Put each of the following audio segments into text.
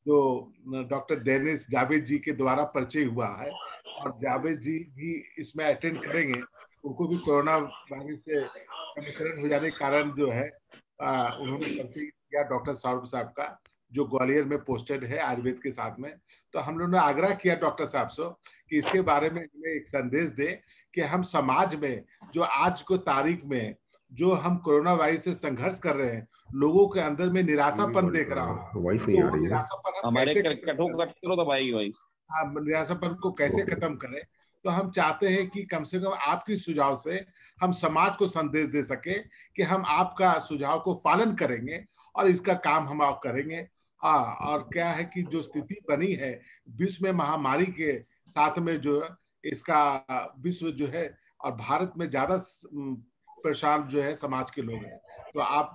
जो doctor Dennis Javed जी के द्वारा परिचय हुआ है, और जावेद जी भी इसमें अटेंड करेंगे। उनको भी कोरोना वायरस से संक्रमण हो जाने के कारण जो है उन्होंने परिचय किया डॉक्टर सौरभ साहब का, जो ग्वालियर में पोस्टेड है आयुर्वेद के साथ में। तो हम लोगों ने आग्रह किया डॉक्टर साहब से कि इसके बारे में हमें एक संदेश दे कि हम समाज में जो आज को तारीख में जो हम कोरोना वायरस से संघर्ष कर रहे हैं, लोगों के अंदर में निराशापन देख रहा हूँ, तो वो निराशापन हम हमारे कैसे करो तो भाई निराशापन को कैसे खत्म करें। तो हम चाहते हैं कि कम से कम आपकी सुझाव से हम समाज को संदेश दे सके कि हम आपका सुझाव को पालन करेंगे और इसका काम हम आप करेंगे। हाँ, और क्या है कि जो स्थिति बनी है विश्व में महामारी के साथ में, जो इसका विश्व जो है और भारत में ज्यादा परेशान जो है समाज के लोग हैं। तो आप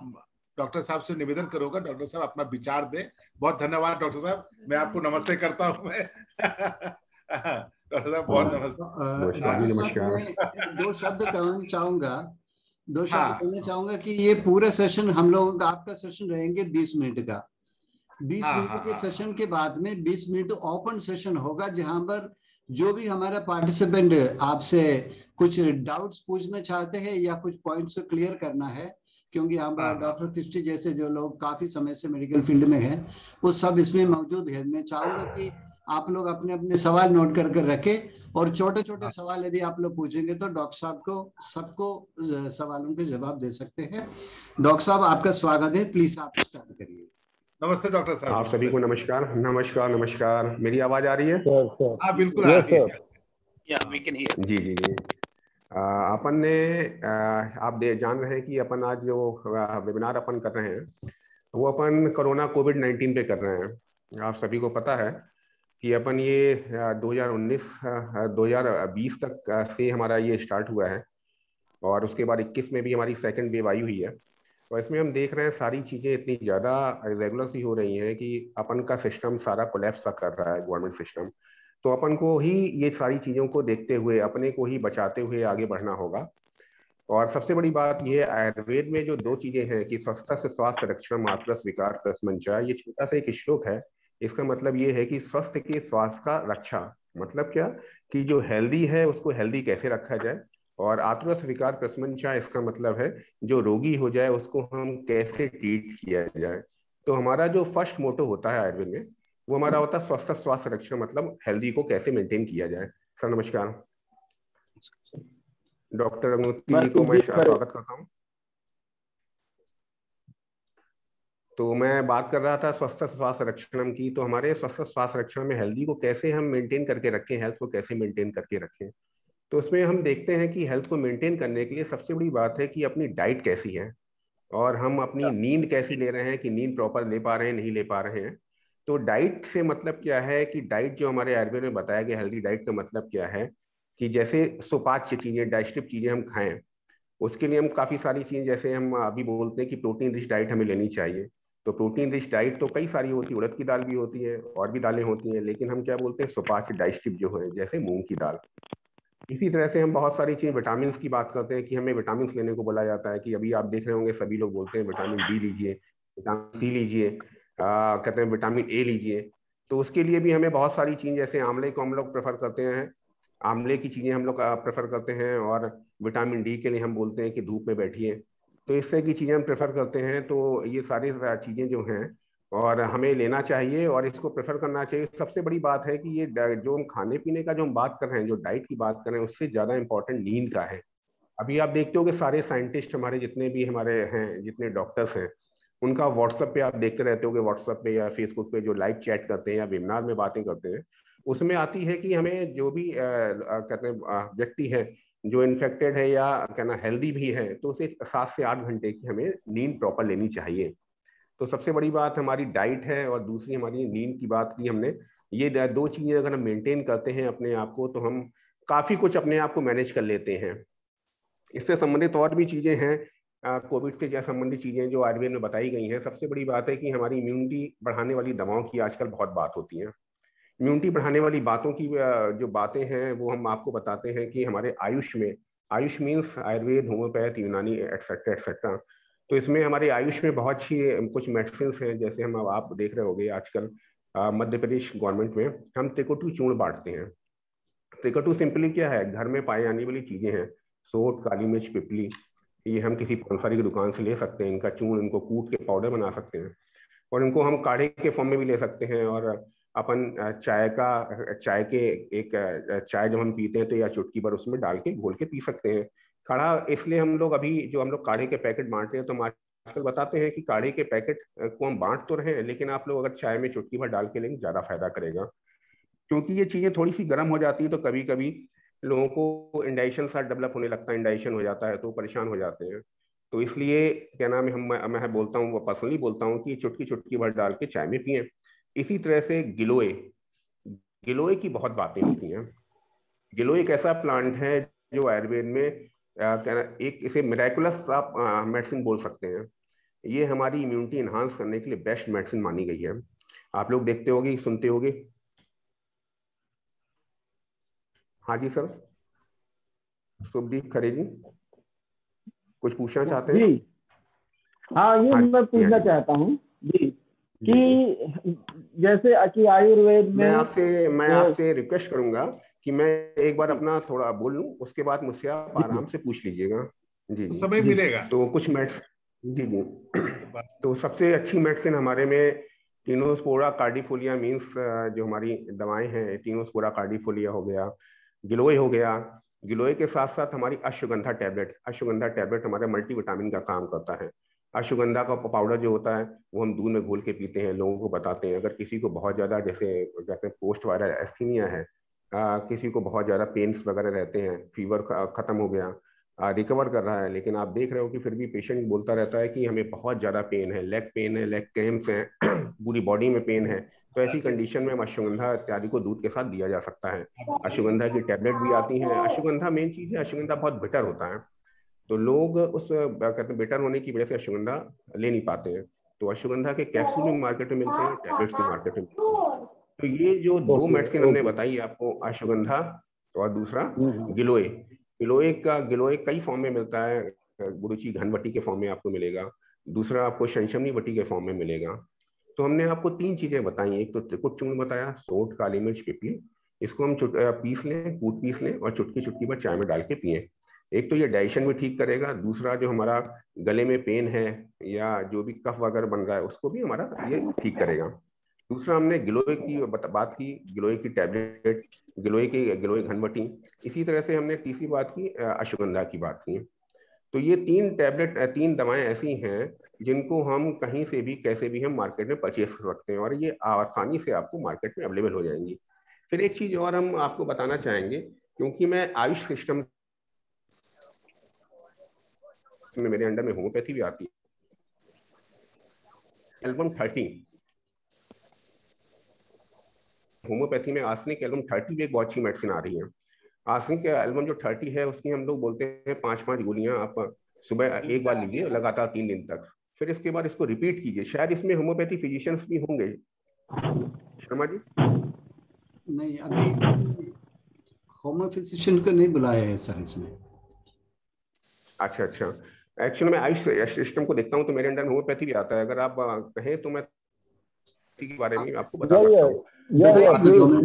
डॉक्टर साहब से निवेदन करूंगा, डॉक्टर साहब अपना विचार दें। बहुत धन्यवाद डॉक्टर साहब, मैं आपको नमस्ते करता हूं मैं डॉक्टर साहब बहुत नमस्कार। दो शब्द कहना चाहूंगा कि ये पूरा सेशन हम लोगों का, आपका सेशन रहेंगे 20 मिनट का। 20 मिनट के सेशन के बाद में 20 मिनट ओपन सेशन होगा, जहां पर जो भी हमारा पार्टिसिपेंट आपसे कुछ डाउट्स पूछना चाहते हैं या कुछ पॉइंट्स को क्लियर करना है, क्योंकि हम डॉक्टर क्रिस्टी जैसे जो लोग काफी समय से मेडिकल फील्ड में हैं, वो सब इसमें मौजूद है। मैं चाहूंगा कि आप लोग अपने अपने सवाल नोट कर रखें, और छोटे छोटे सवाल यदि आप लोग पूछेंगे तो डॉक्टर साहब को सबको सवालों के जवाब दे सकते हैं। डॉक्टर साहब आपका स्वागत है, प्लीज आप स्टार्ट करिए। नमस्ते डॉक्टर साहब। आप सभी को नमस्कार। नमस्कार नमस्कार। मेरी आवाज आ रही है? हाँ बिल्कुल आ रही है। जी जी जी। अपन ने आप जान रहे हैं कि अपन आज जो वेबिनार अपन कर रहे हैं वो अपन कोरोना कोविड-19 पे कर रहे हैं। आप सभी को पता है कि अपन ये 2019-2020 तक से हमारा ये स्टार्ट हुआ है, और उसके बाद 21 में भी हमारी सेकंड वेव आई हुई है। तो इसमें हम देख रहे हैं सारी चीज़ें इतनी ज़्यादा रेगुलर सी हो रही हैं कि अपन का सिस्टम सारा कोलैप्स सा कर रहा है, गवर्नमेंट सिस्टम। तो अपन को ही ये सारी चीज़ों को देखते हुए अपने को ही बचाते हुए आगे बढ़ना होगा। और सबसे बड़ी बात ये, आयुर्वेद में जो दो चीज़ें हैं कि स्वस्थ से स्वास्थ्य रक्षण मात्र स्वीकार तस्मंचा, ये छोटा सा एक श्लोक है। इसका मतलब ये है कि स्वस्थ के स्वास्थ्य का रक्षा, मतलब क्या कि जो हेल्दी है उसको हेल्दी कैसे रखा जाए, और आत्म स्वीकार प्रशंसा इसका मतलब है जो रोगी हो जाए उसको हम कैसे ट्रीट किया जाए। तो हमारा जो फर्स्ट मोटो होता है आयुर्वेद में, वो हमारा होता है स्वस्थ स्वास्थ्य रक्षण, मतलब हेल्दी को कैसे मेंटेन किया जाए। सर नमस्कार। डॉक्टर अग्निहोत्री जी को मैं स्वागत करता हूँ। तो मैं बात कर रहा था स्वस्थ स्वास्थ्य रक्षणम की। तो हमारे स्वस्थ स्वास्थ्य रक्षण में हेल्दी को कैसे हम मेंटेन करके रखें, हेल्थ को कैसे मेंटेन करके रखें। तो उसमें हम देखते हैं कि हेल्थ को मेंटेन करने के लिए सबसे बड़ी बात है कि अपनी डाइट कैसी है, और हम अपनी नींद कैसी ले रहे हैं, कि नींद प्रॉपर ले पा रहे हैं, नहीं ले पा रहे हैं। तो डाइट से मतलब क्या है कि डाइट जो हमारे आयुर्वेद में बताया गया, हेल्दी डाइट का मतलब क्या है कि जैसे सुपाच्य चीजें, डाइजेस्टिव चीजें हम खाएं। उसके लिए हम काफी सारी चीजें, जैसे हम अभी बोलते हैं कि प्रोटीन रिच डाइट हमें लेनी चाहिए। तो प्रोटीन रिच डाइट तो कई सारी होती है, उड़द की दाल भी होती है और भी दालें होती हैं, लेकिन हम क्या बोलते हैं सुपाच्य डाइजेस्टिव जो है, जैसे मूंग की दाल। इसी तरह से हम बहुत सारी चीज़, विटामिन की बात करते हैं कि हमें विटामिन लेने को बोला जाता है कि अभी आप देख रहे होंगे सभी लोग बोलते हैं विटामिन डी लीजिए, विटामिन सी लीजिए, कहते हैं विटामिन ए लीजिए। तो उसके लिए भी हमें बहुत सारी चीज़, जैसे आंवले को हम लोग प्रेफर करते हैं, आंवले की चीज़ें हम लोग प्रेफर करते हैं, और विटामिन डी के लिए हम बोलते हैं कि धूप में बैठिए। तो इस तरह की चीज़ें हम प्रेफर करते हैं। तो ये सारी चीज़ें जो हैं और हमें लेना चाहिए और इसको प्रेफर करना चाहिए। सबसे बड़ी बात है कि ये जो हम खाने पीने का जो हम बात कर रहे हैं, जो डाइट की बात कर रहे हैं, उससे ज़्यादा इंपॉर्टेंट नींद का है। अभी आप देखते हो कि सारे साइंटिस्ट हमारे जितने भी हमारे हैं, जितने डॉक्टर्स हैं, उनका व्हाट्सएप पे आप देखते रहते हो कि व्हाट्सएप पे या फेसबुक पे जो लाइव चैट करते हैं या वेबिनार में बातें करते हैं, उसमें आती है कि हमें जो भी कहते हैं व्यक्ति है जो इन्फेक्टेड है या कहना हेल्दी भी है, तो उसे 7 से 8 घंटे की हमें नींद प्रॉपर लेनी चाहिए। तो सबसे बड़ी बात हमारी डाइट है, और दूसरी हमारी नींद की बात की हमने। ये दो चीजें अगर हम मेंटेन करते हैं अपने आप को, तो हम काफी कुछ अपने आप को मैनेज कर लेते हैं। इससे संबंधित और भी चीजें हैं, कोविड से संबंधित चीजें जो आयुर्वेद में बताई गई हैं। सबसे बड़ी बात है कि हमारी इम्यूनिटी बढ़ाने वाली दवाओं की आजकल बहुत बात होती है। इम्यूनिटी बढ़ाने वाली बातों की जो बातें हैं वो हम आपको बताते हैं कि हमारे आयुष में, आयुष मीन्स आयुर्वेद, होम्योपैथ, यूनानी एक्सेट्रा एक्सेट्रा। तो इसमें हमारे आयुष में बहुत सी कुछ मेडिसिन हैं, जैसे हम आप देख रहे होंगे आजकल मध्य प्रदेश गवर्नमेंट में हम त्रिकुटु चूर्ण बांटते हैं। त्रिकुटु सिंपली क्या है, घर में पाई जाने वाली चीजें हैं, सोट, काली मिर्च, पिपली, ये हम किसी पंसारी की दुकान से ले सकते हैं। इनका चूर्ण, इनको कूट के पाउडर बना सकते हैं और इनको हम काढ़े के फॉर्म में भी ले सकते हैं। और अपन चाय जब हम पीते हैं तो या चुटकी भर उसमें डाल के घोल के पी सकते हैं काढ़ा। इसलिए हम लोग अभी जो हम लोग काढ़े के पैकेट बांटते हैं, तो हम आजकल बताते हैं कि काढ़े के पैकेट को हम बांट तो रहे हैं, लेकिन आप लोग अगर चाय में चुटकी भर डाल के लेंगे ज्यादा फायदा करेगा, क्योंकि ये चीजें थोड़ी सी गर्म हो जाती है तो कभी कभी लोगों को इंडाइशन सा डेवलप होने लगता है, इंडाइशन हो जाता है तो परेशान हो जाते हैं। तो इसलिए क्या नाम है, मैं बोलता हूँ, वो पर्सनली बोलता हूँ कि चुटकी चुटकी भर डाल के चाय में पिए। इसी तरह से गिलोय, गिलोय की बहुत बातें होती हैं। गिलोय एक ऐसा प्लांट है जो आयुर्वेद में एक इसे मिराकुलस आप मेडिसिन बोल सकते हैं। ये हमारी इम्यूनिटी इन्हांस करने के लिए बेस्ट मेडिसिन मानी गई है। आप लोग देखते होगे, सुनते होगे। हाँ जी सर, शुभदीप खरे जी कुछ पूछना चाहते हैं? जी हाँ, ये मैं पूछना चाहता हूँ जी कि जैसे कि आयुर्वेद में मैं आपसे रिक्वेस्ट करूंगा कि मैं एक बार अपना थोड़ा बोल लूं, उसके बाद मुझसे आप आराम से पूछ लीजिएगा। जी जी, समय मिलेगा तो कुछ मेडिसिन। जी जी, तो सबसे अच्छी मेडिसिन हमारे में टीनोस्पोरा कार्डिफोलिया मीन्स जो हमारी दवाएं हैं, टीनोस्पोरा कार्डिफोलिया हो गया, गिलोय हो गया। गिलोय के साथ साथ हमारी अश्वगंधा टैबलेट हमारे मल्टीविटामिन का काम करता है। अश्वगंधा का पाउडर जो होता है वो हम दूध में घोल के पीते हैं, लोगों को बताते हैं। अगर किसी को बहुत ज़्यादा, जैसे कहते हैं पोस्ट वायरल एस्थीमिया है, किसी को बहुत ज़्यादा पेन्स वगैरह रहते हैं, फीवर खत्म हो गया, रिकवर कर रहा है, लेकिन आप देख रहे हो कि फिर भी पेशेंट बोलता रहता है कि हमें बहुत ज़्यादा पेन है, लेग पेन है, लेग क्रैम्प्स हैं, पूरी बॉडी में पेन है, तो ऐसी कंडीशन में हम अश्वगंधा इत्यादि को दूध के साथ दिया जा सकता है। अश्वगंधा की टैबलेट भी आती है। अश्वगंधा मेन चीज़ है, अश्वगंधा बहुत बेटर होता है, तो लोग उस कहते हैं बेटर होने की वजह से अश्वगंधा ले नहीं पाते हैं। तो अश्वगंधा के कैप्सूल भी मार्केट में मिलते हैं, टैबलेट्स भी मार्केट में मिलते हैं। तो ये जो दो मेडिसिन हमने बताई आपको, अश्वगंधा और दूसरा गिलोय। गिलोय कई फॉर्म में मिलता है, गुरुची घनवटी के फॉर्म में आपको मिलेगा, दूसरा आपको शंशमनी वटी के फॉर्म में मिलेगा। तो हमने आपको तीन चीजें बताई, एक तो त्रिकुट चूर्ण बताया, सोंठ, काली मिर्च, पिपली, इसको हम पीस लें, कूट पीस लें और चुटकी चुटकी पर चाय में डाल के पिए। एक तो ये डाइजेशन भी ठीक करेगा, दूसरा जो हमारा गले में पेन है या जो भी कफ वगैरह बन रहा है उसको भी हमारा ये ठीक करेगा। दूसरा हमने गिलोय की बात की, गिलोय की टैबलेट, गिलोय घनवटी। इसी तरह से हमने तीसरी बात की, अश्वगंधा की बात की। तो ये तीन दवाएं ऐसी हैं जिनको हम कहीं से भी कैसे भी हम मार्केट में परचेज कर सकते हैं और ये आसानी से आपको मार्केट में अवेलेबल हो जाएंगी। फिर एक चीज और हम आपको बताना चाहेंगे, क्योंकि मैं आयुष सिस्टम में, मेरे अंडर में होम्योपैथी भी आती है। एल्बम 30 होम्योपैथी में आर्सेनिक एल्बम 30 भी एक बहुत अच्छी मेडिसिन आ रही है। आर्सेनिक एल्बम जो 30 है उसकी हम लोग बोलते हैं 5-5 गोलियां आप सुबह एक बार लीजिए लगातार 3 दिन तक, फिर इसके बाद इसको रिपीट कीजिए। शायद इसमें होम्योपैथी फिजिशियंस भी होंगे, शर्मा जी? नहीं, अभी होमो फिजिशियन को नहीं बुलाया है सर इसमें। अच्छा, एक्चुअली मैं आयुष सिस्टम को देखता हूँ तो मेरे अंडर होम्योपैथी भी आता है। अगर आप कहें तो मैं के बारे में आपको बता सकता हूँ।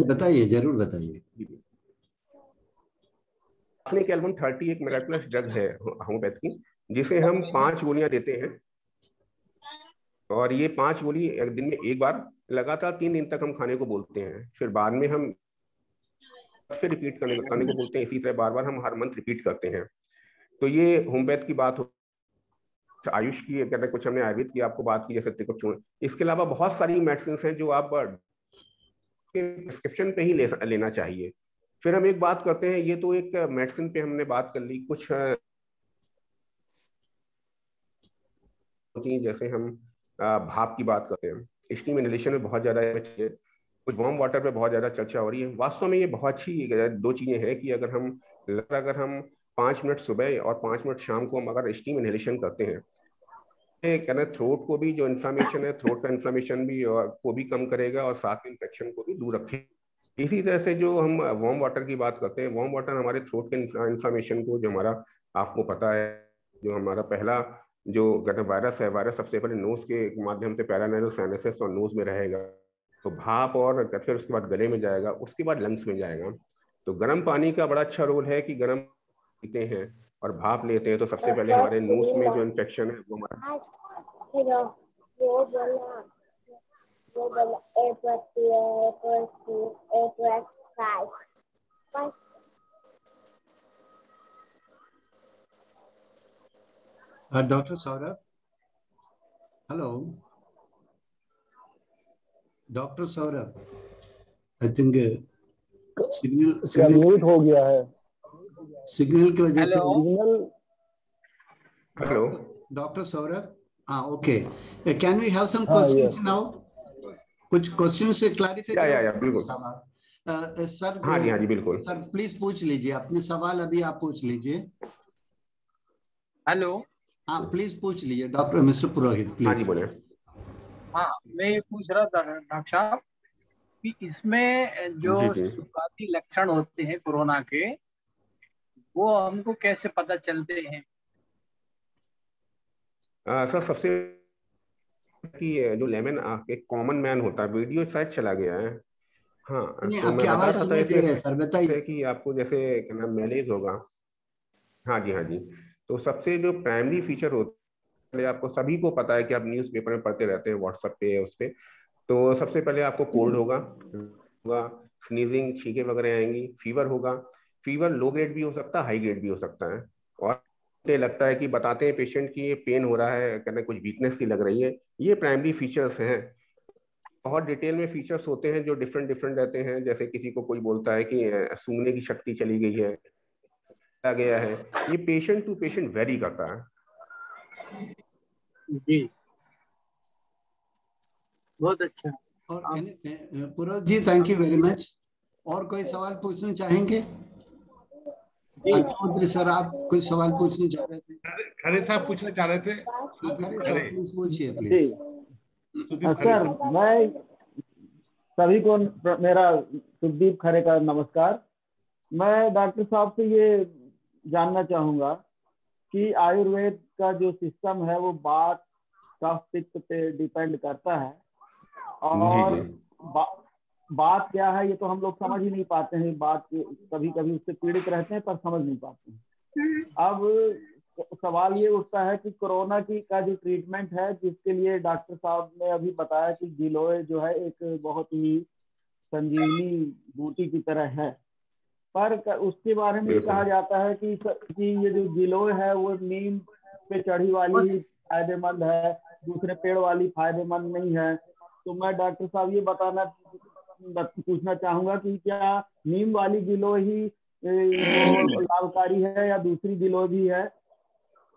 बताइए, जरूर बताइए। आर्सेनिक एल्बम 30 एक मिराकुलस ड्रग है होम्योपैथी की, जिसे हम 5 गोलियां देते हैं और ये 5 गोली दिन में एक बार लगातार 3 दिन तक हम खाने को बोलते हैं। फिर बाद में हम फिर रिपीट करने को बोलते हैं। इसी तरह बार बार हम हर मंथ रिपीट करते हैं। तो ये होम्योपैथ की बात हो। आयुष की कहते हैं, कुछ हमने आयुर्वेद की आपको बात की, जैसे त्रिकुट चूर्ण। इसके अलावा बहुत सारी मेडिसिन हैं जो आप प्रिस्क्रिप्शन पे ही लेना चाहिए। फिर हम एक बात करते हैं, ये तो एक मेडिसिन पे हमने बात कर ली, कुछ जैसे हम भाप की बात करते हैं, स्टीम इनहेलेशन में बहुत ज्यादा, कुछ वार्म वाटर पे बहुत ज्यादा चर्चा हो रही है। वास्तव में ये बहुत अच्छी दो चीजें हैं कि अगर हम 5 मिनट सुबह और 5 मिनट शाम को हम अगर स्टीम इनहेलेशन करते हैं, कहना थ्रोट को भी, जो इन्फ्लामेशन है, थ्रोट का इन्फ्लामेशन भी को भी कम करेगा और साथ में इन्फेक्शन को भी दूर रखेगा। इसी तरह से जो हम वार्म वाटर की बात करते हैं, वार्म वाटर हमारे थ्रोट के इन्फ्लामेशन को, जो हमारा आपको पता है, जो हमारा पहला जो वायरस है, वायरस सबसे पहले नोज के माध्यम से पैरानाइजल साइनसेस और नोज में रहेगा, तो भाप और फिर उसके बाद गले में जाएगा, उसके बाद लंग्स में जाएगा। तो गर्म पानी का बड़ा अच्छा रोल है कि गर्म पीते हैं और भाप लेते हैं तो सबसे पहले हमारे नोज में जो इन्फेक्शन है वो हमारा doctor Saurabh, hello doctor Saurabh, I think signal mute हो गया है, सिग्नल की वजह से। हेलो डॉक्टर सौरभ, हाँ okay, can we have some questions now? कुछ क्वेश्चन से क्लैरिफाई या बिल्कुल सर। हाँ जी बिल्कुल सर प्लीज पूछ लीजिए अपने सवाल, अभी आप पूछ लीजिए। हेलो, हाँ प्लीज पूछ लीजिए डॉक्टर मिस्टर पुरोहित प्लीज। हाँ जी बोले। हाँ मैं ये पूछ रहा था डॉक्टर साहब कि इसमें जो जी शुरुआती लक्षण होते हैं कोरोना के, वो हमको कैसे पता चलते हैं? सर सबसे कि जो लेमन एक कॉमन मैन होता है, वीडियो शायद चला गया है। हाँ नहीं, तो आपकी मैं बता आवाज रहा था सुनाई दे रही है सर, बताइए। कि आपको जैसे क्या नाम मैलेज होगा। हाँ जी तो सबसे जो प्राइमरी फीचर होता है, आपको सभी को पता है कि आप न्यूज़पेपर में पढ़ते रहते हैं, व्हाट्सएप पे उस पे। तो सबसे पहले आपको कोल्ड होगा, स्नीजिंग, छींके वगैरह आएंगी, फीवर होगा। फीवर लो ग्रेड भी हो सकता है, हाई ग्रेड भी हो सकता है। और लगता है कि बताते हैं पेशेंट की ये पेन हो रहा है, कहना कुछ वीकनेस सी लग रही है। ये प्राइमरी फीचर्स हैं। बहुत डिटेल में फीचर्स होते हैं जो डिफरेंट डिफरेंट रहते हैं, जैसे किसी को कोई बोलता है कि सूंघने की शक्ति चली गई है, आ गया है। ये पेशेंट टू पेशेंट वेरी करता है। जी बहुत अच्छा। और पुरोहित जी थैंक यू वेरी मच। और कोई सवाल पूछना चाहेंगे? मंत्री सर आप कुछ सवाल पूछना चाह रहे थे? खरे साहब पूछना चाह रहे थे। खरे साहब प्लीज पूछिए प्लीज। सर मैं सभी को मेरा सुखदीप खरे का नमस्कार। मैं डॉक्टर साहब से ये जानना चाहूंगा कि आयुर्वेद का जो सिस्टम है वो बात कफ पित्त पे डिपेंड करता है, और बात क्या है ये तो हम लोग समझ ही नहीं पाते हैं। बात कभी कभी उससे पीड़ित रहते हैं पर समझ नहीं पाते हैं। अब सवाल ये उठता है कि कोरोना की का जो ट्रीटमेंट है, जिसके लिए डॉक्टर साहब ने अभी बताया कि गिलोय जो है एक बहुत ही संजीवनी बूटी की तरह है, पर उसके बारे में कहा जाता है कि ये जो गिलोय है वो नीम पे चढ़ी वाली फायदेमंद है, दूसरे पेड़ वाली फायदेमंद नहीं है। तो मैं डॉक्टर साहब ये पूछना चाहूंगा कि क्या नीम वाली गिलोय ही वो लाभकारी है या दूसरी गिलोय भी है?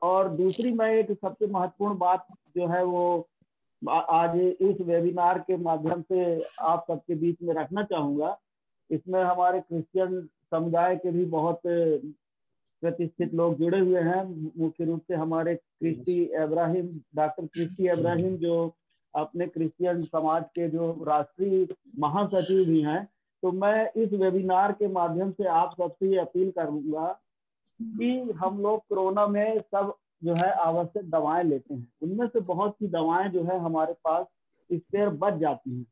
और दूसरी मैं एक सबसे महत्वपूर्ण बात जो है वो आज इस वेबिनार के माध्यम से आप सबके बीच में रखना चाहूंगा। इसमें हमारे क्रिश्चियन समुदाय के भी बहुत प्रतिष्ठित लोग जुड़े हुए हैं, मुख्य रूप से हमारे Christy Ibrahim, doctor Christy Ibrahim जो अपने क्रिश्चियन समाज के जो राष्ट्रीय महासचिव भी हैं। तो मैं इस वेबिनार के माध्यम से आप सबसे ये अपील करूंगा कि हम लोग कोरोना में सब जो है आवश्यक दवाएं लेते हैं, उनमें से बहुत सी दवाएं जो है हमारे पास स्पेयर बच जाती हैं।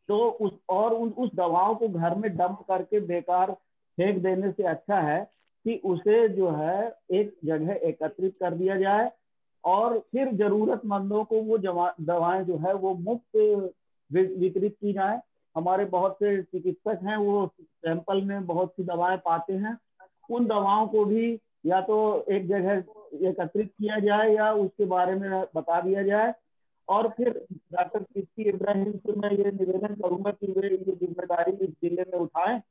तो उस दवाओं को घर में डंप करके बेकार फेंक देने से अच्छा है कि उसे जो है एक जगह एकत्रित कर दिया जाए और फिर जरूरतमंदों को वो दवाएं जो है वो मुफ्त वितरित की जाए। हमारे बहुत से चिकित्सक हैं, वो सैंपल में बहुत सी दवाएं पाते हैं, उन दवाओं को भी या तो एक जगह एकत्रित किया जाए या उसके बारे में बता दिया जाए। और फिर डॉक्टर क्रिस्टी इब्राहिम से मैं ये निवेदन करूंगा कि वे ये जिम्मेदारी इस जिले में उठाएं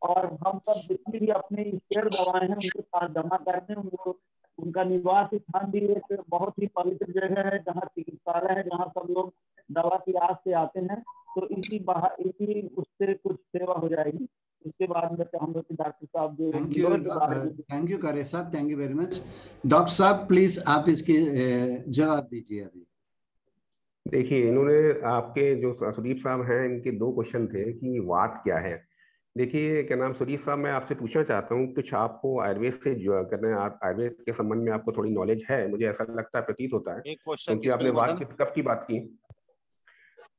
और हम सब जितनी भी अपनी स्पेयर दवाएं हैं उनके पास जमा कर दें। उनको उनका निवास स्थान भी एक बहुत ही पवित्र जगह है जहाँ चिकित्सालय है, जहाँ सब लोग दवा की आस से आते हैं। तो इसी उससे कुछ सेवा हो जाएगी। उसके बाद में चाहूंगा कि डॉक्टर साहब जो थैंक यू करे साहब, thank you very much. Doctor साहब प्लीज आप इसके जवाब दीजिए। अभी देखिए, इन्होंने आपके जो सुदीप साहब हैं, इनके दो क्वेश्चन थे कि वात क्या है। देखिए क्या नाम सुदीप साहब, मैं आपसे पूछना चाहता हूँ कुछ आपको आयुर्वेद से जो करना है, आप आयुर्वेद के संबंध में आपको थोड़ी नॉलेज है, मुझे ऐसा लगता है, प्रतीत होता है, क्योंकि आपने वात की कब की बात की।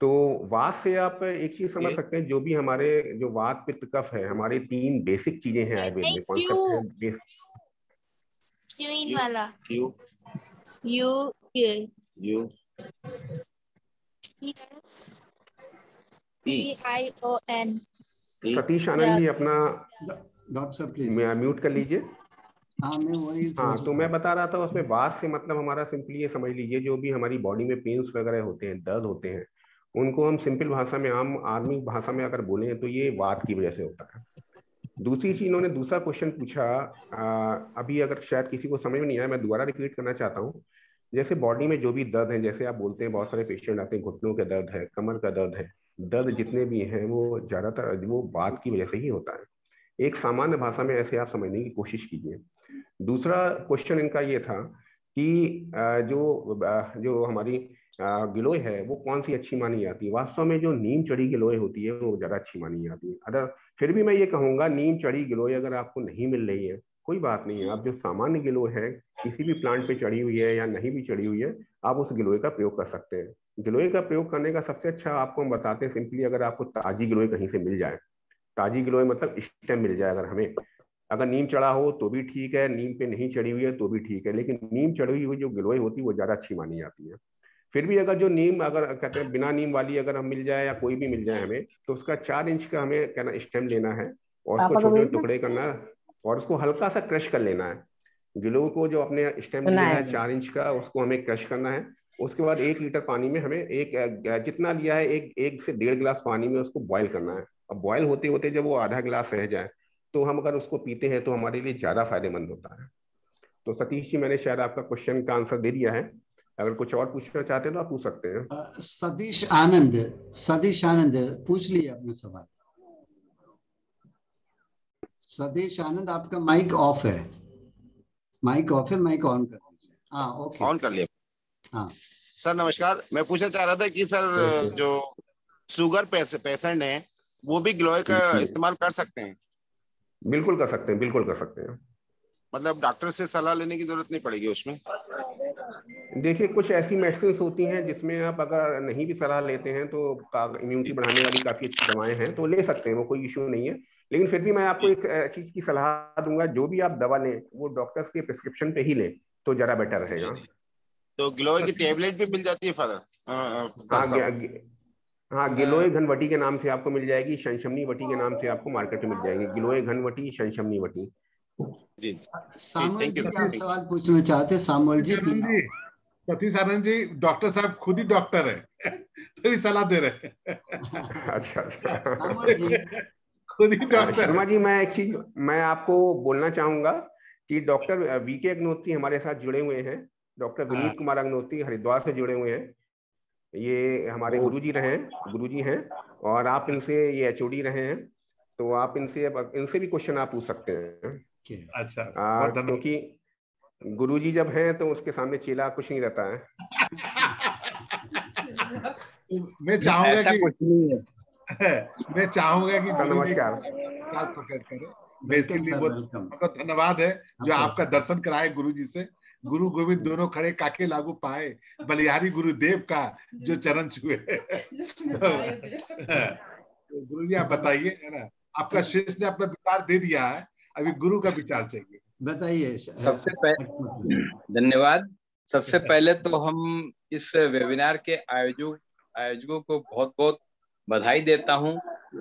तो वात से आप एक चीज समझ सकते हैं, जो भी हमारे जो वात पित्त कफ है, हमारी 3 बेसिक चीजें हैं आयुर्वेद में, कॉन्सेप्ट है। क्यों इन वाला Q U U PION। Satish Anand ji अपना डॉक्टर साहब प्लीज म्यूट कर लीजिए। हाँ मैं वही हाँ, सोच तो रहा मैं था। बता रहा था उसमें वात से मतलब हमारा सिंपली ये समझ लीजिए, जो भी हमारी बॉडी में पेन्स वगैरह होते हैं, दर्द होते हैं, उनको हम सिंपल भाषा में, आम आदमी भाषा में अगर बोलें तो ये वात की वजह से होता है। दूसरी चीज, इन्होंने दूसरा क्वेश्चन पूछा, अभी अगर शायद किसी को समझ में नहीं आया, मैं दोबारा रिपीट करना चाहता हूँ। जैसे बॉडी में जो भी दर्द है, जैसे आप बोलते हैं बहुत सारे पेशेंट आते हैं, घुटनों का दर्द है, कमर का दर्द है, दर्द जितने भी हैं वो ज्यादातर वो वात की वजह से ही होता है। एक सामान्य भाषा में ऐसे आप समझने की कोशिश कीजिए। दूसरा क्वेश्चन इनका ये था कि जो हमारी गिलोय है वो कौन सी अच्छी मानी जाती है। वास्तव में जो नीम चढ़ी गिलोय होती है वो ज्यादा अच्छी मानी जाती है। अगर फिर भी मैं ये कहूंगा, नीम चढ़ी गिलोय अगर आपको नहीं मिल रही है, कोई बात नहीं है, आप जो सामान्य गिलोय है, किसी भी प्लांट पे चढ़ी हुई है या नहीं भी चढ़ी हुई है, आप उस गिलोय का प्रयोग कर सकते हैं। गिलोय का प्रयोग करने का सबसे अच्छा आपको हम बताते हैं सिंपली, अगर आपको ताजी गिलोय कहीं से मिल जाए, ताजी गिलोय मतलब स्टेम मिल जाए, अगर हमें, अगर नीम चढ़ा हो तो भी ठीक है, नीम पे नहीं चढ़ी हुई है तो भी ठीक है, लेकिन नीम चढ़ी हुई जो गिलोय होती है वो ज्यादा अच्छी मानी जाती है। फिर भी अगर जो नीम, अगर कहते हैं बिना नीम वाली अगर हम मिल जाए या कोई भी मिल जाए हमें, तो उसका 4 इंच का हमें कहना स्टेम लेना है और उसको छोटे टुकड़े करना है और उसको हल्का सा क्रश कर लेना है। गिलोय को जो अपने स्टेम लिया है 4 इंच का, उसको हमें क्रश करना है। उसके बाद 1 लीटर पानी में हमें जितना लिया है, एक से 1.5 गिलास पानी में उसको बॉयल करना है। अब बॉयल होते होते जब वो आधा गिलास रह जाए, तो हम अगर उसको पीते हैं तो हमारे लिए ज्यादा फायदेमंद होता है। तो सतीश जी, मैंने शायद आपका क्वेश्चन का आंसर दे दिया है। अगर कुछ और पूछना चाहते हैं तो आप पूछ सकते हैं। सतीश आनंद पूछ लिए अपने सवाल। सतीश आनंद, आपका माइक ऑफ है। माइक ऑफ है, माइक ऑन कर दीजिए। हाँ, ओके, ऑन कर लिया। हाँ सर नमस्कार, मैं पूछना चाह रहा था कि सर जो शुगर पेशेंट है वो भी गिलोय का इस्तेमाल कर सकते हैं? बिल्कुल कर सकते हैं, बिल्कुल कर सकते हैं। मतलब डॉक्टर से सलाह लेने की जरूरत नहीं पड़ेगी उसमें? देखिए, कुछ ऐसी मेडिसिन होती हैं जिसमें आप अगर नहीं भी सलाह लेते हैं तो इम्यूनिटी बढ़ाने वाली काफी अच्छी दवाएं हैं, तो ले सकते हैं, वो कोई इश्यू नहीं है। लेकिन फिर भी मैं आपको एक चीज की सलाह दूंगा, जो भी आप दवा लें वो डॉक्टर्स के प्रिस्क्रिप्शन पे ही लें तो ज्यादा बेटर रहेगा। तो गिलोय की टेबलेट भी मिल जाती है फादर? हाँ, गिलोय घनवटी के नाम से आपको मिल जाएगी, शंशमनी वटी के नाम से आपको मार्केट में मिल जाएगी, गिलोय घनवटी, शंशमनी वटी। जी, सामुएल जी, आप सवाल पूछना चाहते हैं? सामुएल जी, सतीश आनंद जी, डॉक्टर साहब खुद ही डॉक्टर है तो ही सलाह दे रहे हैं। अच्छा, खुद ही डॉक्टर। शर्मा जी, मैं एक चीज मैं आपको बोलना चाहूंगा कि डॉक्टर वीके अग्नोत्री हमारे साथ जुड़े हुए हैं, डॉक्टर विनीत कुमार अग्नोत्री हरिद्वार से जुड़े हुए हैं। ये हमारे गुरुजी हैं और आप इनसे ये HOD रहे हैं, तो आप इनसे भी क्वेश्चन आप पूछ सकते हैं। अच्छा, क्योंकि गुरुजी जब हैं तो उसके सामने चेला कुछ नहीं रहता है। मैं चाहूंगा कि कुछ नहीं है। मैं चाहूंगा कि नमस्कार प्रकट करें। मैं इसके लिए बहुत धन्यवाद है जो आपका दर्शन कराए गुरुजी से। गुरु गोविंद दोनों खड़े काके लागू पाए, बलिहारी गुरुदेव का जो चरण छुए। तो गुरु जी आप बताइए, है ना, आपका शिष्य ने अपना विचार दे दिया है, अभी गुरु का विचार चाहिए, बताइए। सबसे पहले धन्यवाद। सबसे पहले तो हम इस वेबिनार के आयोजकों को बहुत बहुत बधाई देता हूं।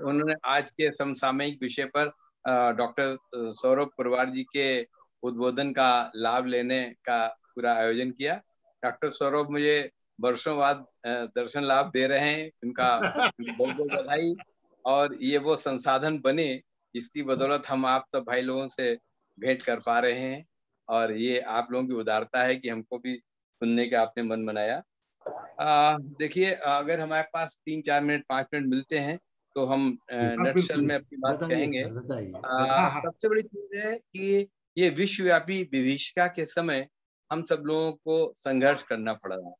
उन्होंने आज के समसामयिक विषय पर डॉक्टर सौरभ पुरवार जी के उद्बोधन का लाभ लेने का पूरा आयोजन किया। डॉक्टर सौरभ मुझे वर्षों बाद दर्शन लाभ दे रहे हैं, उनका बहुत बहुत बधाई। और ये वो संसाधन बने जिसकी बदौलत हम आप सब भाई लोगों से भेंट कर पा रहे हैं, और ये आप लोगों की उदारता है कि हमको भी सुनने का आपने मन बनाया। देखिए, अगर हमारे पास 3-4 मिनट 5 मिनट मिलते हैं तो हम नटशल में अपनी बात कहेंगे। सबसे बड़ी चीज है कि ये विश्वव्यापी विभीषिका के समय हम सब लोगों को संघर्ष करना पड़ रहा है,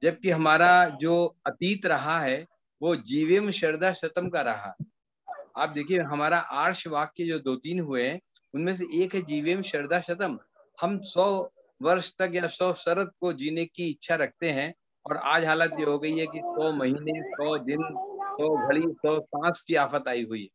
जबकि हमारा जो अतीत रहा है वो जीवेम शरदा शतम का रहा। आप देखिए, हमारा आर्ष वाक्य जो 2-3 हुए हैं उनमें से एक है जीवेम शरदा शतम। हम 100 वर्ष तक या 100 शरद को जीने की इच्छा रखते हैं और आज हालत ये हो गई है कि 100 महीने, 100 दिन, 100 घड़ी, 100 सांस की आफत आई हुई है।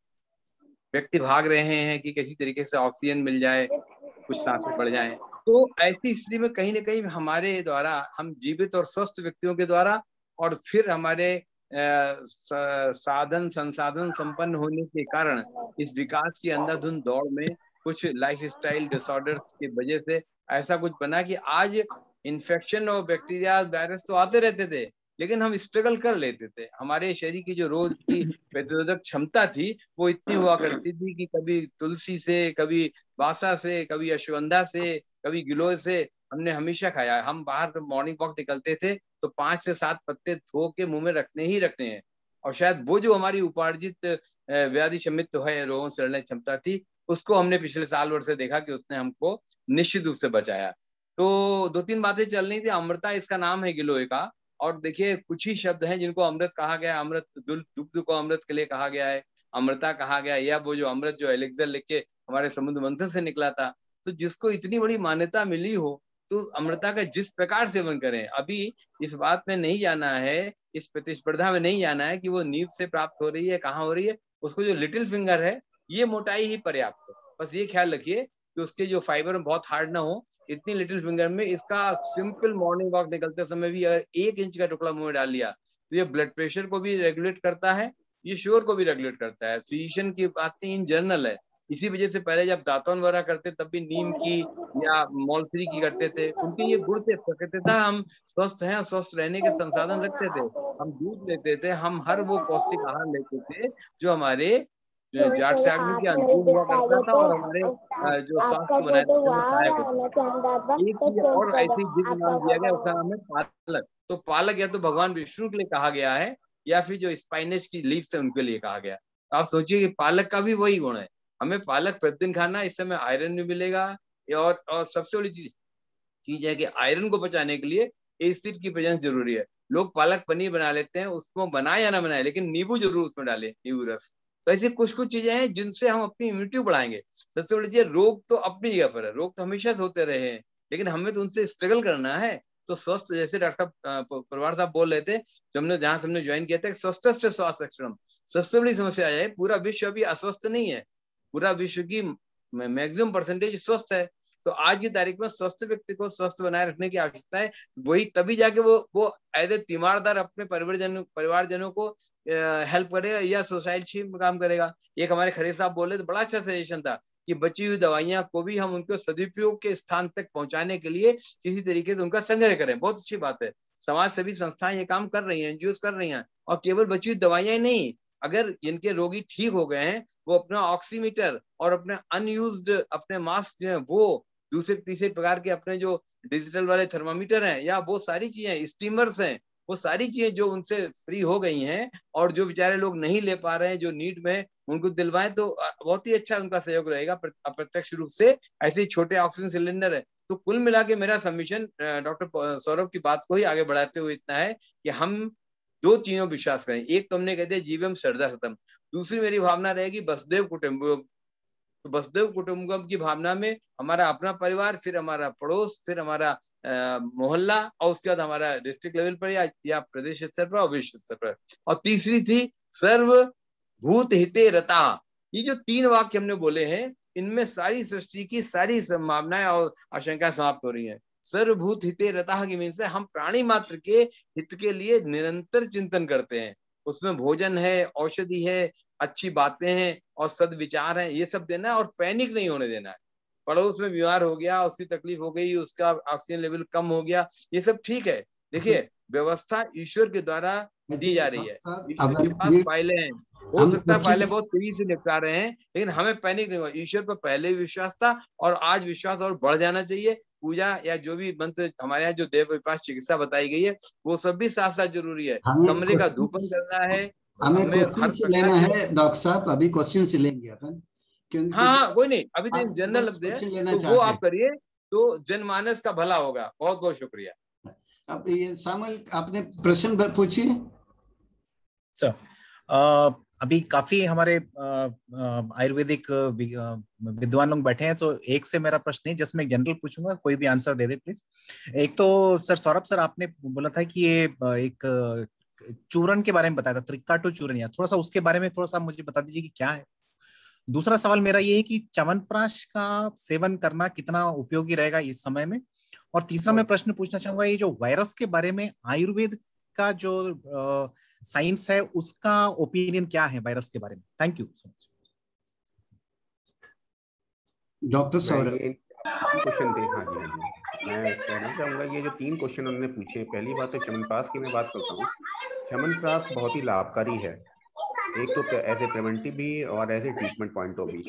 व्यक्ति भाग रहे हैं कि किसी तरीके से ऑक्सीजन मिल जाए, कुछ सांसें बढ़ जाएं। तो ऐसी स्थिति में कहीं ना कहीं हमारे द्वारा, हम जीवित और स्वस्थ व्यक्तियों के द्वारा, और फिर हमारे साधन संसाधन संपन्न होने के कारण इस विकास की अंधाधुंध दौड़ में कुछ लाइफस्टाइल डिसऑर्डर्स की वजह से ऐसा कुछ बना कि आज इन्फेक्शन और बैक्टीरिया वायरस तो आते रहते थे, लेकिन हम स्ट्रगल कर लेते थे। हमारे शरीर की जो रोग की प्रतिरोधक क्षमता थी वो इतनी हुआ करती थी कि कभी तुलसी से, कभी बासा से, कभी अश्वगंधा से, कभी गिलोय से हमने हमेशा खाया। हम बाहर मॉर्निंग वॉक निकलते थे तो 5 से 7 पत्ते धो के मुंह में रखने ही रखने हैं। और शायद वो जो हमारी उपार्जित व्याधि शमित तो है रोगों से लड़ने क्षमता थी, उसको हमने पिछले साल भर से देखा कि उसने हमको निश्चित रूप से बचाया। तो 2-3 बातें चल रही थी। अमृता इसका नाम है गिलोय का। और देखिए कुछ ही शब्द हैं जिनको अमृत कहा गया। अमृत, दुग्ध को अमृत के लिए कहा गया है, अमृता कहा गया, या वो जो अमृत जो एलेक्जेंडर लिख के हमारे समुद्र मंथन से निकला था। तो जिसको इतनी बड़ी मान्यता मिली हो तो अमृता का जिस प्रकार सेवन करें। अभी इस बात में नहीं जाना है, इस प्रतिस्पर्धा में नहीं जाना है कि वो नींव से प्राप्त हो रही है, कहाँ हो रही है। उसको जो लिटिल फिंगर है, ये मोटाई ही पर्याप्त है। बस ये ख्याल रखिए कि उसके जो फाइबर बहुत हार्ड ना हो। इतनी लिटिल फिंगर में इसका सिंपल मॉर्निंग वॉक निकलते समय भी अगर 1 इंच का टुकड़ा मुंह में डाल लिया तो ये ब्लड प्रेशर को भी रेगुलेट करता है, ये शुगर को भी रेगुलेट करता है। फिजिशियन की बातें इन जनरल है। इसी वजह से पहले जब दातुन वगैरह करते तब भी नीम की या मौलफ्री की करते थे। उनके ये गुण थे, प्रकृतितः हम स्वस्थ हैं, स्वस्थ रहने के संसाधन रखते थे। हम दूध लेते थे, हम हर वो पौष्टिक आहार लेते थे जो हमारे जाट से आदमी के अनुकूल हुआ करता था और हमारे जो स्वास्थ्य को बनाए रखने में सहायक होता। एक चीज और ऐसी जिस नाम दिया गया उसका नाम है पालक। तो पालक या तो भगवान विष्णु के लिए कहा गया है या फिर जो स्पाइनच की लीव्स है उनके लिए कहा गया। आप सोचिए कि पालक का भी वही गुण है। हमें पालक प्रतिदिन खाना, इससे हमें आयरन भी मिलेगा। और सबसे बड़ी चीज है कि आयरन को बचाने के लिए एसिड की प्रेजेंस जरूरी है। लोग पालक पनीर बना लेते हैं, उसको बनाए या ना बनाए लेकिन नींबू जरूर उसमें डाले, नींबू रस। तो ऐसी कुछ कुछ चीजें हैं जिनसे हम अपनी इम्यूनिटी बढ़ाएंगे। सबसे बड़ी चीज, रोग तो अपनी जगह पर है, रोग तो हमेशा से होते रहे हैं, लेकिन हमें तो उनसे स्ट्रगल करना है। तो स्वस्थ, जैसे डॉक्टर साहब परिवार साहब बोल रहे थे, जो हमने जहां से हमने ज्वाइन किया था, स्वस्थ से स्वास्थ्य रक्षण सबसे बड़ी समस्या है। पूरा विश्व अभी अस्वस्थ नहीं है, पूरा विश्व की मैक्सिमम परसेंटेज स्वस्थ है। तो आज की तारीख में स्वस्थ व्यक्ति को स्वस्थ बनाए रखने की आवश्यकता है। वही तभी जाके वो एज ए तीमारदार अपने परिवारजनों को हेल्प करेगा या सोसाइटी में काम करेगा। एक हमारे खरे साहब बोले तो बड़ा अच्छा सजेशन था कि बची हुई दवाइयां को भी हम उनको सदुपयोग के स्थान तक पहुंचाने के लिए किसी तरीके से उनका संग्रह करें। बहुत अच्छी बात है, समाज सेवी संस्थाएं ये काम कर रही हैं, एनजीओ कर रही हैं। और केवल बची हुई दवाइयां ही नहीं, अगर इनके रोगी ठीक हो गए हैं, वो अपना ऑक्सीमीटर और अपने अनयूज्ड अपने मास्क जो है, वो दूसरे तीसरे प्रकार के अपने जो डिजिटल वाले थर्मामीटर हैं या वो सारी चीजें, स्टीमर्स हैं, वो सारी चीजें जो उनसे फ्री हो गई हैं और जो बेचारे लोग नहीं ले पा रहे हैं, जो नीड में, उनको दिलवाएं तो बहुत ही अच्छा उनका सहयोग रहेगा अप्रत्यक्ष रूप से। ऐसे ही छोटे ऑक्सीजन सिलेंडर है। तो कुल मिला के मेरा सबमिशन डॉक्टर सौरभ की बात को ही आगे बढ़ाते हुए इतना है कि हम 2 चीजों पर विश्वास करें। एक तो हमने कह दिया जीवम श्रद्धा सतम, दूसरी मेरी भावना रहेगी वसुधैव कुटुंबकम। तो वसुधैव कुटुंबकम की भावना में हमारा अपना परिवार, फिर हमारा पड़ोस, फिर हमारा मोहल्ला, और उसके बाद हमारा डिस्ट्रिक्ट लेवल पर या प्रदेश स्तर पर और विश्व स्तर पर। और तीसरी थी सर्व भूत हिते रता। ये जो 3 वाक्य हमने बोले हैं, इनमें सारी सृष्टि की सारी संभावनाएं और आशंकाएं समाप्त हो रही हैं। सर्वभूत हिते रता की मीन से हम प्राणी मात्र के हित के लिए निरंतर चिंतन करते हैं। उसमें भोजन है, औषधि है, अच्छी बातें हैं और सदविचार हैं, ये सब देना है। और पैनिक नहीं होने देना है। पड़ोस में बीमार हो गया, उसकी तकलीफ हो गई, उसका ऑक्सीजन लेवल कम हो गया, ये सब ठीक है। देखिए, व्यवस्था ईश्वर के द्वारा दी जा रही है, ईश्वर के पास फाइलें हैं। हो सकता है फाइलें बहुत तेजी से निपटा रहे हैं, लेकिन हमें पैनिक नहीं हुआ। ईश्वर पर पहले भी विश्वास था और आज विश्वास और बढ़ जाना चाहिए। पूजा या जो भी मंत्र हमारे यहाँ जो देव विपास चिकित्सा बताई गई है, वो सब भी साथ साथ जरूरी है। कमरे का धूपन करना है, हमें क्वेश्चन से लेना है डॉक्टर साहब, अभी क्वेश्चन से लेंगे अपन, क्योंकि हाँ कोई नहीं, अभी तो जनरल लग दे तो वो आप करिए तो जनमानस का भला होगा। बहुत बहुत शुक्रिया। अब ये सामल आपने प्रश्न पूछिए। सर अभी काफी हमारे आयुर्वेदिक विद्वान लोग बैठे हैं, तो एक से मेरा प्रश्न नहीं, जस्ट मैं जनरल पूछूंगा, कोई भी आंसर दे दे प्लीज। एक तो सर सौरभ सर, आपने बोला था कि ये एक चूर्ण के बारे में बताया था, त्रिकाटु चूर्ण, या थोड़ा सा उसके बारे में थोड़ा सा मुझे बता दीजिए कि क्या है। दूसरा सवाल मेरा ये है कि च्यवनप्राश का सेवन करना कितना उपयोगी रहेगा इस समय में। और तीसरा मैं प्रश्न पूछना चाहूंगा, ये जो वायरस के बारे में आयुर्वेद का जो साइंस है, उसका ओपिनियन क्या है वायरस के बारे में। Thank you so much. Doctor Saurabh, question थे। हाँ जी, हाँ जी, मैं कहना चाहूंगा ये जो 3 क्वेश्चन उन्होंने पूछे, पहली बात तो च्यवनप्राश की मैं बात करता हूँ। च्यवनप्राश बहुत ही लाभकारी है, एक तो एज ए प्रिवेंटिव भी और as a treatment point of view.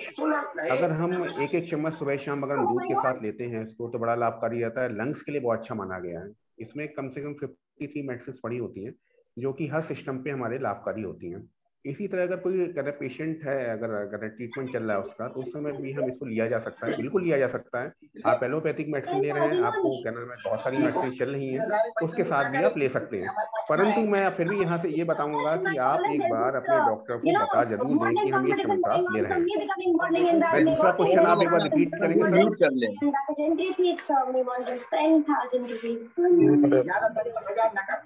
अगर हम एक चम्मच सुबह शाम अगर हम दूध के साथ लेते हैं इसको, तो बड़ा लाभकारी रहता है, लंग्स के लिए बहुत अच्छा माना गया है। इसमें कम से कम 53 मेडिसिन पड़ी होती हैं जो कि हर सिस्टम पे हमारे लाभकारी होती हैं। इसी तरह अगर कोई अगर पेशेंट है, अगर ट्रीटमेंट चल रहा है उसका, तो उस समय भी हम इसको लिया जा सकता है, बिल्कुल लिया जा सकता है। आप एलोपैथिक मेडिसिन ले रहे हैं, आपको क्या नाम है, बहुत सारी मेडिसिन चल रही हैं, उसके साथ भी आप ले सकते हैं। परंतु मैं फिर भी यहाँ से ये बताऊंगा कि आप एक बार अपने डॉक्टर को बता जरूर दें कि हम ये च्यवनप्राश ले रहे हैं। मैं दूसरा क्वेश्चन आप एक बार रिपीट करेंगे सर? म्यूट कर लें।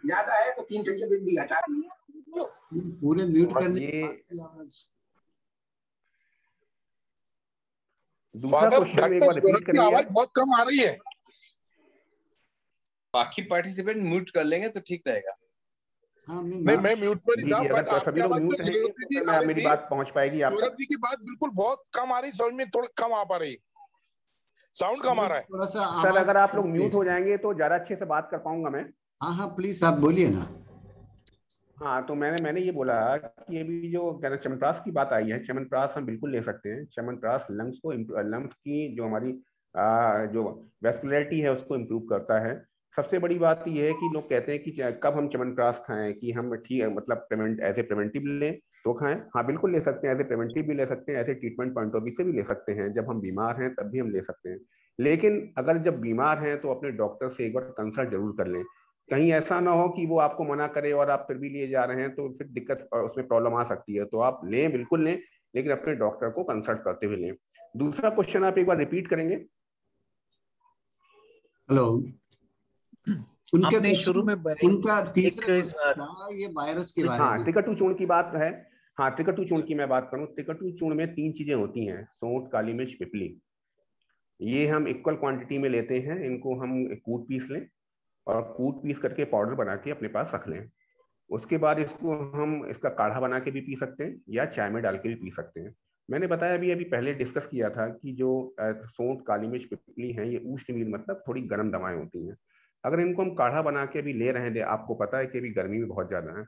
ज्यादा है तो 3 जगह भी हटा पूरे म्यूट करने ये फादर डॉक्टर सौरभ की आवाज बहुत कम आ रही है। बाकी पार्टिसिपेंट म्यूट कर लेंगे तो ठीक रहेगा। हाँ, नहीं, मैं म्यूट पर ही था, बट आपकी आवाज तो तो मेरी बात पहुंच पाएगी। सौरभ जी की बात बिल्कुल बहुत कम आ रही, समझ में थोड़ा कम आ पा रही, साउंड कम आ रहा है थोड़ा सा। सर अगर आप लोग म्यूट हो जाएंगे तो ज्यादा अच्छे से बात कर पाऊंगा मैं। हाँ हाँ प्लीज आप बोलिए ना। हाँ, तो मैंने ये बोला कि अभी जो च्यवनप्राश की बात आई है, च्यवनप्राश हम बिल्कुल ले सकते हैं। च्यवनप्राश लंग्स की जो हमारी जो वेस्कुलरिटी है उसको इम्प्रूव करता है। सबसे बड़ी बात ये है कि लोग कहते हैं कि कब हम च्यवनप्राश खाएं, कि हम ठीक है मतलब एज ए प्रिवेंटिव लें तो खाएं। हाँ बिल्कुल ले सकते हैं, एज ए प्रिवेंटिव भी ले सकते हैं, as a treatment point of view से भी ले सकते हैं। जब हम बीमार हैं तब भी हम ले सकते हैं, लेकिन अगर जब बीमार हैं तो अपने डॉक्टर से एक बार कंसल्ट जरूर कर लें। कहीं ऐसा ना हो कि वो आपको मना करे और आप फिर भी लिए जा रहे हैं, तो फिर दिक्कत उसमें प्रॉब्लम आ सकती है। तो आप लें, बिल्कुल लें, लेकिन अपने डॉक्टर को कंसल्ट करते हुए लें। दूसरा क्वेश्चन आप एक बार रिपीट करेंगे? हेलो, आपने शुरू में उनका तीसरा ये वायरस के बारे में। हाँ, त्रिकटु चूर्ण की बात है। हाँ, त्रिकटु चूर्ण की मैं बात करूं, त्रिकटु चूर्ण में 3 चीजें होती हैं, सोंठ, काली मिर्च, पिपली। ये हम इक्वल क्वांटिटी में लेते हैं, इनको हम कूट पीस लें और कूट पीस करके पाउडर बना के अपने पास रख लें। उसके बाद इसको हम इसका काढ़ा बना के भी पी सकते हैं या चाय में डाल के भी पी सकते हैं। मैंने बताया अभी पहले डिस्कस किया था कि जो सोंठ, काली मिर्च, पिपली हैं, ये उष्णवीर मतलब थोड़ी गर्म दवाएं होती हैं। अगर इनको हम काढ़ा बना के अभी ले रहे हैं, आपको पता है कि अभी गर्मी भी बहुत ज़्यादा है,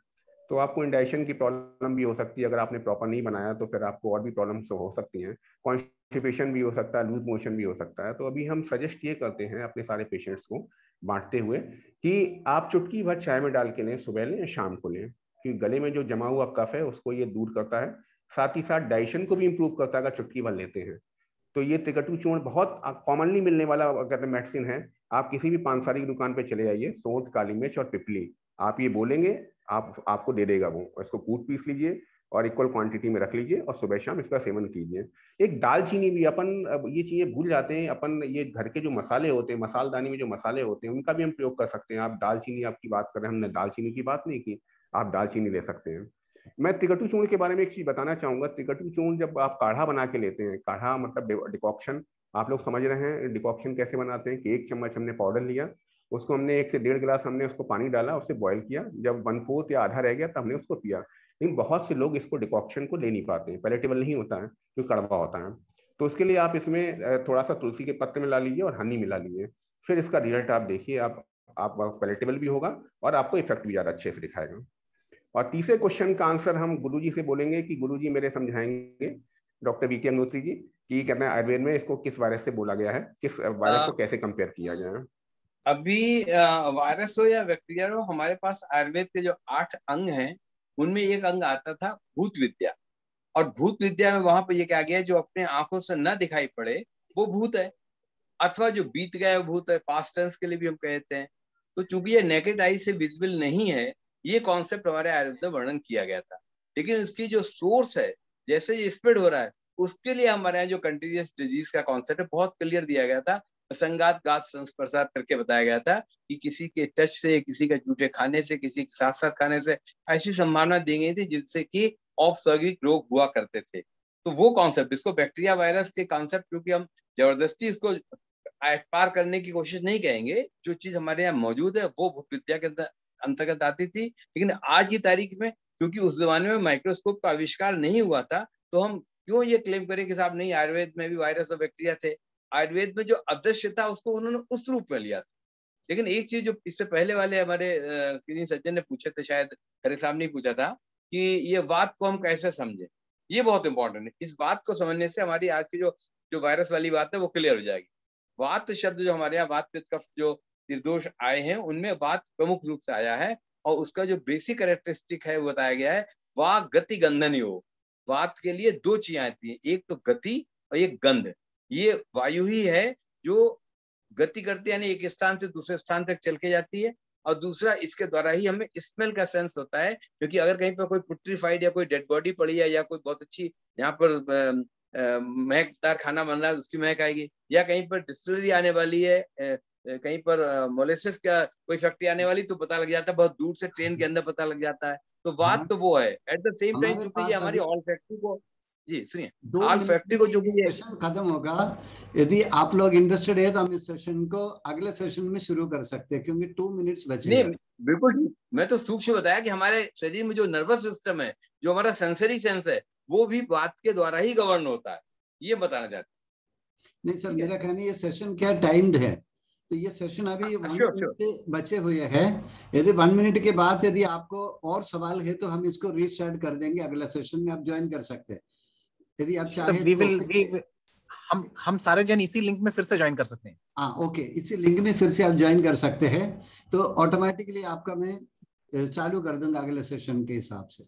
तो आपको इंडाइजेशन की प्रॉब्लम भी हो सकती है। अगर आपने प्रॉपर नहीं बनाया तो फिर आपको और भी प्रॉब्लम्स हो सकती हैं, कॉन्स्टिपेशन भी हो सकता है, लूज मोशन भी हो सकता है। तो अभी हम सजेस्ट ये करते हैं अपने सारे पेशेंट्स को बांटते हुए कि आप चुटकी भर चाय में डाल के लें, सुबह लें या शाम को लें, क्योंकि गले में जो जमा हुआ कफ है उसको ये दूर करता है, साथ ही साथ डाइजेशन को भी इम्प्रूव करता है अगर चुटकी भर लेते हैं। तो ये त्रिकटु चूर्ण बहुत कॉमनली मिलने वाला अगर मेडिसिन है। आप किसी भी पानसारी की दुकान पे चले जाइए, सोंठ, काली मिर्च और पिपली आप ये बोलेंगे, आपको दे देगा वो। इसको कूट पीस लीजिए और इक्वल क्वांटिटी में रख लीजिए और सुबह शाम इसका सेवन कीजिए। एक दालचीनी भी, अपन ये चीजें भूल जाते हैं, अपन ये घर के जो मसाले होते हैं, मसालदानी में जो मसाले होते हैं, उनका भी हम प्रयोग कर सकते हैं। आप दालचीनी आपकी बात कर रहे हैं, हमने दालचीनी की बात नहीं की, आप दालचीनी ले सकते हैं। मैं त्रिकटु चूर्ण के बारे में एक चीज बताना चाहूंगा। त्रिकटु चूर्ण जब आप काढ़ा बना के लेते हैं, काढ़ा मतलब डिकॉक्शन, आप लोग समझ रहे हैं डिकॉक्शन कैसे बनाते हैं कि 1 चम्मच हमने पाउडर लिया, उसको हमने 1 से 1.5 गिलास हमने उसको पानी डाला, उससे बॉईल किया, जब 1/4 या आधा रह गया तब हमने उसको पिया। लेकिन बहुत से लोग इसको डिकॉक्शन को ले नहीं पाते हैं, पैलेटेबल नहीं होता है, क्योंकि कड़वा होता है। तो उसके लिए आप इसमें थोड़ा सा तुलसी के पत्ते मिला लीजिए और हनी मिला लीजिए, फिर इसका रिजल्ट आप देखिए, आप पैलेटेबल भी होगा और आपको इफेक्ट भी ज्यादा अच्छे से दिखाएगा। और तीसरे क्वेश्चन का आंसर हम गुरुजी से बोलेंगे कि गुरुजी मेरे समझाएंगे, डॉक्टर वीके अग्निहोत्री जी, कि कहते हैं आयुर्वेद में इसको किस वायरस से बोला गया है, किस वायरस को कैसे कंपेयर किया गया है। अभी वायरस हो या बैक्टीरिया हो, हमारे पास आयुर्वेद के जो 8 अंग हैं उनमें एक अंग आता था भूत विद्या। और भूत विद्या में वहां पर ये क्या गया, जो अपने आंखों से न दिखाई पड़े वो भूत है, अथवा जो बीत गया वो भूत है, पास्ट टेंस के लिए भी हम कहते हैं। तो चूंकि ये नेकेड आई से विजिबल नहीं है, ये कॉन्सेप्ट हमारे आयुर्वेद में वर्णन किया गया था। लेकिन उसकी जो सोर्स है, जैसे ये स्प्रेड हो रहा है, उसके लिए हमारे यहाँ जो कंटीजियस डिजीज का कॉन्सेप्ट है बहुत क्लियर दिया गया था, संगात गात संस्पर्शात करके बताया गया था कि किसी के टच से, किसी के जूठे खाने से, किसी के साथ साथ खाने से ऐसी संभावना दी गई थी जिससे कि औपसर्गिक रोग हुआ करते थे। तो वो कॉन्सेप्ट, इसको बैक्टीरिया वायरस के कॉन्सेप्ट, क्योंकि हम जबरदस्ती इसको पार करने की कोशिश नहीं करेंगे, जो चीज हमारे यहाँ मौजूद है वो भूत विद्या के अंतर्गत आती थी। लेकिन आज की तारीख में क्योंकि उस जमाने में माइक्रोस्कोप का आविष्कार नहीं हुआ था, तो हम क्यों ये क्लेम करें कि साहब नहीं, आयुर्वेद में भी वायरस और बैक्टीरिया थे। आयुर्वेद में जो अदृश्य था उसको उन्होंने उस रूप में लिया था। लेकिन एक चीज जो इससे पहले वाले हमारे किसी सज्जन ने पूछे थे, शायद खरे साहब ने पूछा था कि ये वात को हम कैसे समझे, ये बहुत इंपॉर्टेंट है। इस बात को समझने से हमारी आज की जो वायरस वाली बात है वो क्लियर हो जाएगी। वात शब्द जो हमारे यहाँ वात पित्त कफ जो निर्दोष आए हैं उनमें वात प्रमुख रूप से आया है, और उसका जो बेसिक कैरेक्टरिस्टिक है वो बताया गया है, वाक गति गंधन योग। वात के लिए दो चीजें आती हैं, एक तो गति और एक गंध। ये वायु ही है जो गति करती है, यानी एक स्थान से दूसरे स्थान तक चल के जाती है, और दूसरा इसके द्वारा ही हमें स्मेल का सेंस होता है। क्योंकि अगर कहीं पर कोई पुट्रीफाइड या कोई डेड बॉडी पड़ी है, या कोई बहुत अच्छी यहाँ पर महकदार खाना बन रहा है, उसकी महक आएगी, या कहीं पर डिस्टिलरी आने वाली है, कहीं पर मोलेसिस का कोई फैक्ट्री आने वाली, तो पता लग जाता है, बहुत दूर से ट्रेन के अंदर पता लग जाता है। तो बात तो वो है। एट द सेम टाइम क्योंकि ये हमारी ऑल फैक्ट्री को, जी सुनिए, ऑल फैक्ट्री को जो भी सेशन खत्म होगा, यदि आप लोग इंटरेस्टेड है तो हम इस सेशन को अगले सेशन में शुरू कर सकते हैं, क्योंकि 2 मिनट्स बचे हैं। बिल्कुल, मैं तो सूक्ष्म बताया कि हमारे शरीर में जो नर्वस सिस्टम है, जो हमारा सेंसरी सेंस है, वो भी बात के द्वारा ही गवर्न होता है, ये बताना चाहते। नहीं सर, मेरा कहना ये सेशन क्या टाइम्ड है, तो ये सेशन अभी 1 मिनट बचे हुए हैं। यदि 1 मिनट के बाद यदि आपको और सवाल है तो हम इसको रीस्टार्ट कर देंगे, अगला सेशन में आप ज्वाइन कर सकते हैं यदि आप चाहें। हम सारे जन इसी लिंक में फिर से ज्वाइन कर सकते हैं। हाँ ओके, इसी लिंक में फिर से आप ज्वाइन कर सकते हैं, तो ऑटोमेटिकली आपका मैं चालू कर दूंगा अगले सेशन के हिसाब से।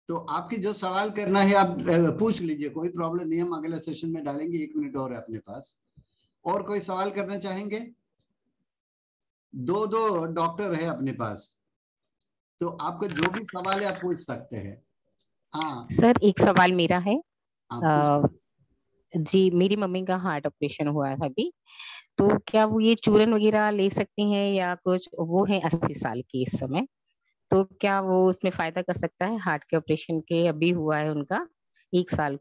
तो आपकी जो सवाल करना है आप पूछ लीजिए, कोई प्रॉब्लम नहीं, हम अगले सेशन में डालेंगे। 1 मिनट और है अपने पास। और कोई सवाल करना चाहेंगे? 2 डॉक्टर है अपने पास, तो आपको जो भी सवाल है आप पूछ सकते हैं। हाँ सर, एक सवाल मेरा है। जी, मेरी मम्मी का हार्ट ऑपरेशन हुआ है अभी, तो क्या वो ये चूरन वगैरह ले सकती हैं या कुछ? वो है 80 साल की इस समय, तो क्या वो उसमें फायदा कर सकता है? हार्ट के ऑपरेशन के अभी हुआ है उनका, 1 साल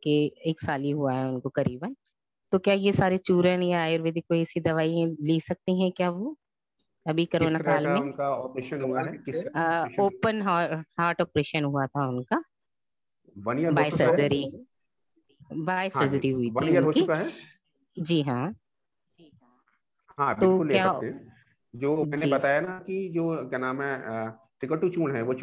ही हुआ है उनको करीबन, तो क्या ये सारे चूरन या आयुर्वेदिक कोई ऐसी दवाई ले सकती हैं क्या वो अभी कोरोना काल में? उनका ऑपरेशन हुआ है? ओपन हार्ट ऑपरेशन हुआ था उनका, 1 ईयर बाय सर्जरी हुई थी 1 ईयर हो चुका है। जी हाँ। हाँ बिल्कुल ले सकते हैं। जो मैंने बताया ना कि जो क्या नाम है टिकटू चूर्ण है, वो